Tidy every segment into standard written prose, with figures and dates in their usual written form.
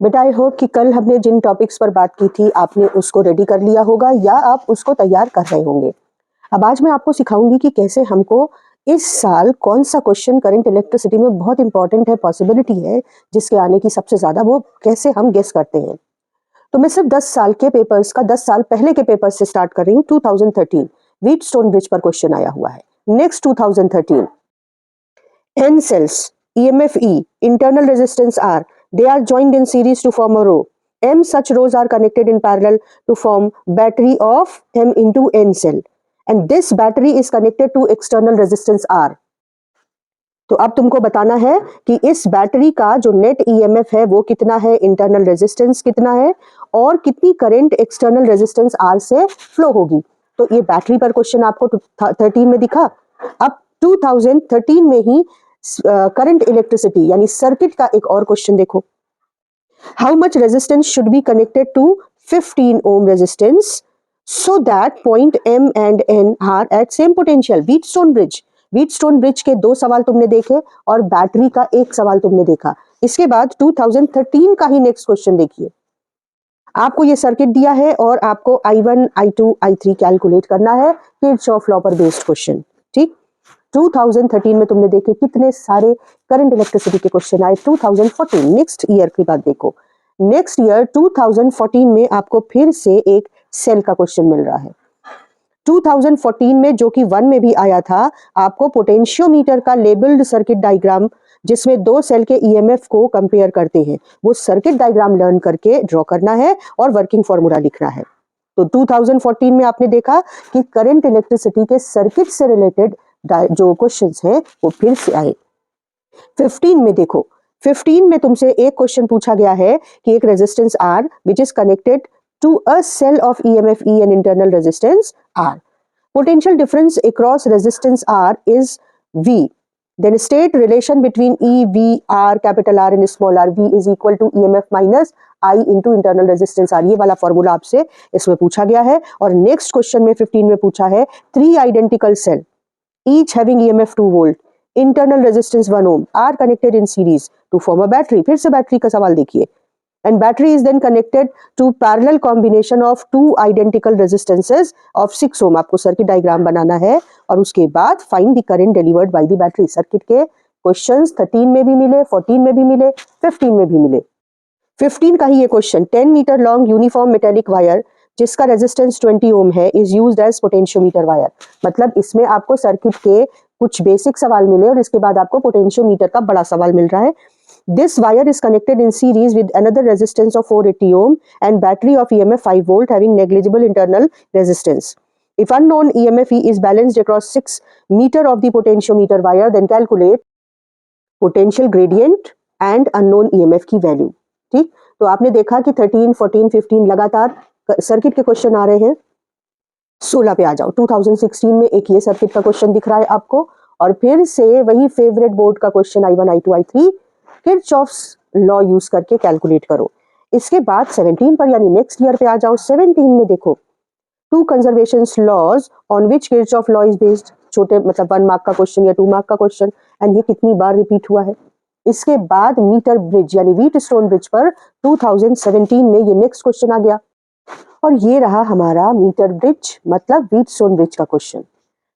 बेटा I hope कि कल हमने जिन टॉपिक्स पर बात की थी आपने उसको रेडी कर लिया होगा या आप उसको तैयार कर रहे होंगे। अब आज मैं आपको सिखाऊंगी कि कैसे हमको इस साल कौन सा क्वेश्चन करंट इलेक्ट्रिसिटी में बहुत इंपॉर्टेंट है, पॉसिबिलिटी है जिसके आने की सबसे ज्यादा, वो कैसे हम गेस करते हैं। तो मैं सिर्फ 10 साल के पेपर्स का 10 साल पहले के पेपर से स्टार्ट कर रही हूँ। 2013 व्हीटस्टोन ब्रिज पर क्वेश्चन आया हुआ है। Next 2013 N cells, EMF E, internal resistance R, they are joined in series to form a row. M such rows are connected in parallel to form battery of M into N cell. And this battery is connected to external resistance R. तो अब तुमको बताना है कि इस battery का जो net EMF है वो कितना है, इंटरनल रेजिस्टेंस कितना है और कितनी करंट एक्सटर्नल रेजिस्टेंस आर से फ्लो होगी। तो ये बैटरी पर क्वेश्चन आपको 13 में दिखा। अब 2013 में ही करंट इलेक्ट्रिसिटी यानी सर्किट का एक और क्वेश्चन देखो। How much resistance should be connected to 15 ohm resistance so that point M and N are at same potential. Wheatstone bridge के 2 सवाल तुमने देखे और बैटरी का 1 सवाल तुमने देखा। इसके बाद 2013 का ही नेक्स्ट क्वेश्चन देखिए। आपको ये सर्किट दिया है और आपको I1, I2, I3 कैलकुलेट करना है, किरचॉफ लॉ पर बेस्ड क्वेश्चन। ठीक, 2013 में तुमने देखे कितने सारे करंट इलेक्ट्रिसिटी के क्वेश्चन आए। 2014 नेक्स्ट ईयर की बात देखो। नेक्स्ट ईयर 2014 में आपको फिर से एक सेल का क्वेश्चन मिल रहा है। 2014 में जो कि 1 में भी आया था, आपको पोटेंशियोमीटर का लेबल्ड सर्किट डायग्राम जिसमें 2 सेल के ईएमएफ को कंपेयर करते हैं, वो सर्किट डायग्राम लर्न करके ड्रॉ करना है और वर्किंग फॉर्मूला लिखना है। तो 2014 में आपने देखा कि करंट इलेक्ट्रिसिटी के सर्किट से रिलेटेड जो क्वेश्चंस हैं वो फिर से आए। 15 में देखो, 15 में तुमसे एक क्वेश्चन पूछा गया है कि एक resistance R which is connected to a cell of EMF E and internal resistance R. Potential difference across resistance R is V. Then state relation between E, V, R, capital R and small r. V is equal to EMF minus I into internal resistance R. ये वाला formula आपसे इसमें पूछा गया है। और next question में 15 में पूछा है 3 identical cell each having EMF 2 volt, internal resistance 1 ohm are connected in series to form a battery. फिर से बैटरी का सवाल देखिए। And battery is then connected to parallel combination of 2 identical resistances of 6 ohm. आपको circuit diagram बनाना है और उसके बाद find the current delivered by the battery. Circuit के क्वेश्चंस 13 में भी मिले, 14 में भी मिले, 15 में भी मिले। 15 का ही ये question, 10 metre long uniform metallic wire जिसका रेजिस्टेंस 20 ओम है is used as potentiometer wire. मतलब इसमें आपको सर्किट के कुछ बेसिक सवाल मिले और इसके बाद आपको पोटेंशियोमीटर का बड़ा सवाल मिल रहा है। This wire is connected in series with another resistance of 480 ohm and battery of EMF 5 volt having negligible internal resistance. If unknown EMF E is balanced across 6 meter of the potentiometer wire, then calculate potential gradient and unknown EMF की value. ठीक, तो आपने देखा कि 13, 14, 15 लगातार circuit के question आ रहे हैं। 16 पे आ जाओ। 2016 में एक ये सर्किट का क्वेश्चन दिख रहा है आपको और फिर से वही फेवरेट बोर्ड का question I1, I2, I3 Kirchhoff's law use करके कैलकुलेट करो। इसके बाद 17 पर यानी नेक्स्ट ईयर पे आ जाओ। 17 में देखो 2 conservation laws on which Kirchhoff law is based. छोटे मतलब 1 मार्क का क्वेश्चन या 2 मार्क का क्वेश्चन, एंड ये कितनी बार रिपीट हुआ है। इसके बाद मीटर ब्रिज यानी व्हीटस्टोन ब्रिज पर 2017 में ये नेक्स्ट क्वेश्चन आ गया और ये रहा हमारा मीटर ब्रिज मतलब व्हीटस्टोन ब्रिज का क्वेश्चन।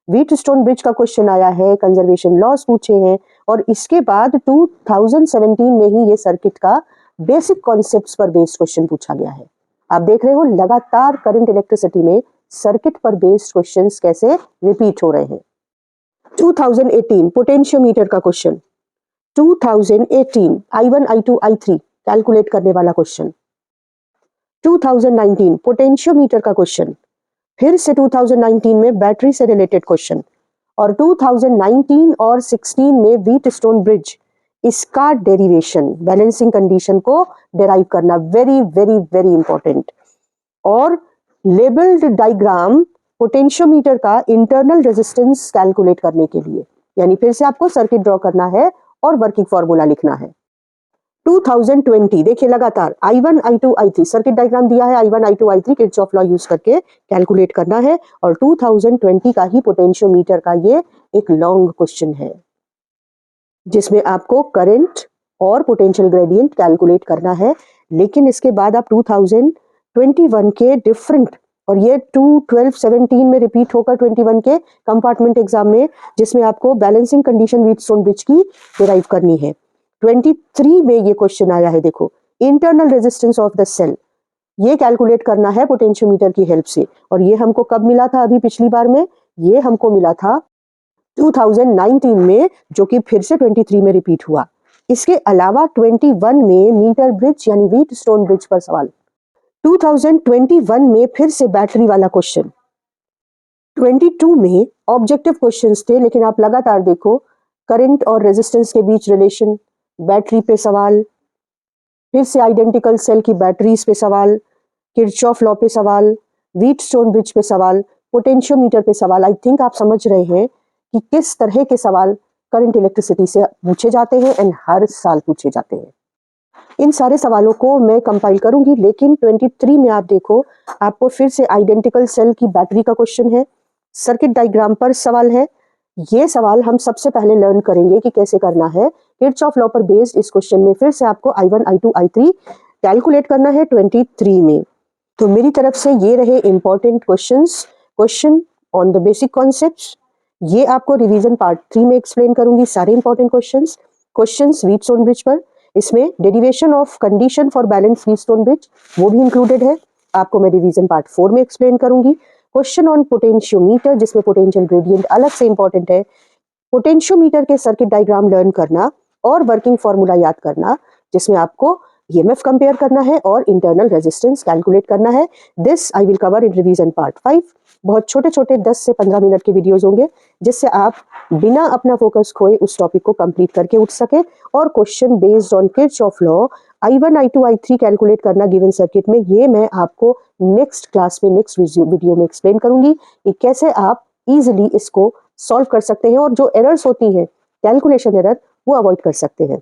व्हीटस्टोन ब्रिज का क्वेश्चन आया है, कंजर्वेशन लॉस पूछे हैं और इसके बाद 2017 में ही ये सर्किट का बेसिक कॉन्सेप्ट्स पर बेस्ड क्वेश्चन पूछा गया है। आप देख रहे हो लगातार करंट इलेक्ट्रिसिटी में सर्किट पर बेस्ड क्वेश्चंस कैसे रिपीट हो रहे हैं। 2018 पोटेंशियोमीटर का question, 2018 I1, I2, I3 calculate करने वाला क्वेश्चन। 2019 पोटेंशियोमीटर का क्वेश्चन, फिर से 2019 में बैटरी से रिलेटेड क्वेश्चन और 2019 और 16 में व्हीटस्टोन ब्रिज इसका डेरिवेशन, बैलेंसिंग कंडीशन को डेराइव करना वेरी वेरी वेरी इंपॉर्टेंट। और लेबल्ड डायग्राम पोटेंशियोमीटर का इंटरनल रेजिस्टेंस कैलकुलेट करने के लिए, यानी फिर से आपको सर्किट ड्रॉ करना है और वर्किंग फॉर्मूला लिखना है। 2020 देखिए लगातार I1, I2, I3 circuit diagram दिया है। I1, I2, I3 Kirchhoff law use करके कैलकुलेट करना है और 2020 का ही पोटेंशियोमीटर का ये एक लॉन्ग क्वेश्चन है जिसमें आपको करंट और पोटेंशियल ग्रेडियंट कैलकुलेट करना है लेकिन इसके बाद आप 2021 के डिफरेंट, और ये 2/12/17 में रिपीट होकर 21 के कंपार्टमेंट एग्जाम में, जिसमें आपको बैलेंसिंग कंडीशन व्हीटस्टोन ब्रिज की डिराइव करनी है। 23 में ये क्वेश्चन आया है, देखो, internal resistance of the cell, ये कैलकुलेट करना है पोटेंशियोमीटर की हेल्प से। और ये हमको कब मिला था? अभी पिछली बार में ये हमको मिला था 2019 में, जो कि फिर से 23 में रिपीट हुआ। इसके अलावा 21 में मीटर ब्रिज यानी व्हीटस्टोन ब्रिज पर सवाल। 2021 में फिर से बैटरी वाला क्वेश्चन। 22 में ऑब्जेक्टिव क्वेश्चंस थे, लेकिन आप लगातार देखो, करंट और रेजिस्टेंस के बीच रिलेशन, बैटरी पे सवाल, फिर से आइडेंटिकल सेल की बैटरीज पे सवाल, किरचॉफ लॉ पे सवाल, व्हीटस्टोन ब्रिज पे सवाल, पोटेंशियोमीटर पे सवाल। आई थिंक आप समझ रहे हैं कि किस तरह के सवाल करंट इलेक्ट्रिसिटी से पूछे जाते हैं एंड हर साल पूछे जाते हैं। इन सारे सवालों को मैं कंपाइल करूंगी, लेकिन 23 में आप देखो, आपको फिर से आइडेंटिकल सेल की बैटरी का क्वेश्चन है, सर्किट डायग्राम पर सवाल है। ये सवाल हम सबसे पहले लर्न करेंगे कि कैसे करना है। किरचॉफ लॉ पर बेस्ड इस क्वेश्चन में फिर से आपको I1, I2, I3 कैलकुलेट करना है 23 में। तो मेरी तरफ से ये रहे important question on the basic concepts. ये आपको रिवीजन पार्ट 3 में एक्सप्लेन करूंगी, सारे इंपॉर्टेंट क्वेश्चंस व्हीटस्टोन ब्रिज पर। इसमें derivation of condition for balance Wheatstone bridge वो भी इंक्लूडेड है, आपको मैं रिवीजन पार्ट 4 में एक्सप्लेन करूंगी। क्वेश्चन ऑन पोटेंशियोमीटर, जिसमें पोटेंशियल ग्रेडियंट अलग से इंपॉर्टेंट है, पोटेंशियोमीटर के सर्किट डायग्राम लर्न करना और वर्किंग फॉर्मूला याद करना, जिसमें आपको ईएमएफ कंपेयर करना है और इंटरनल रेजिस्टेंस कैलकुलेट करना है। This I will cover in revision part 5। बहुत छोटे छोटे 10 से 15 मिनट के वीडियोस होंगे, जिससे आप बिना अपना फोकस खोए उस टॉपिक को कंप्लीट करके उठ सके। और question based on Kirchhoff law I1, I2, I3 calculate करना गिवन सर्किट में, ये मैं आपको नेक्स्ट क्लास में, नेक्स्ट वीडियो में एक्सप्लेन करूंगी कि कैसे आप इजिली इसको सॉल्व कर सकते हैं और जो एरर्स होती हैं, कैलकुलेशन एरर, वो अवॉइड कर सकते हैं।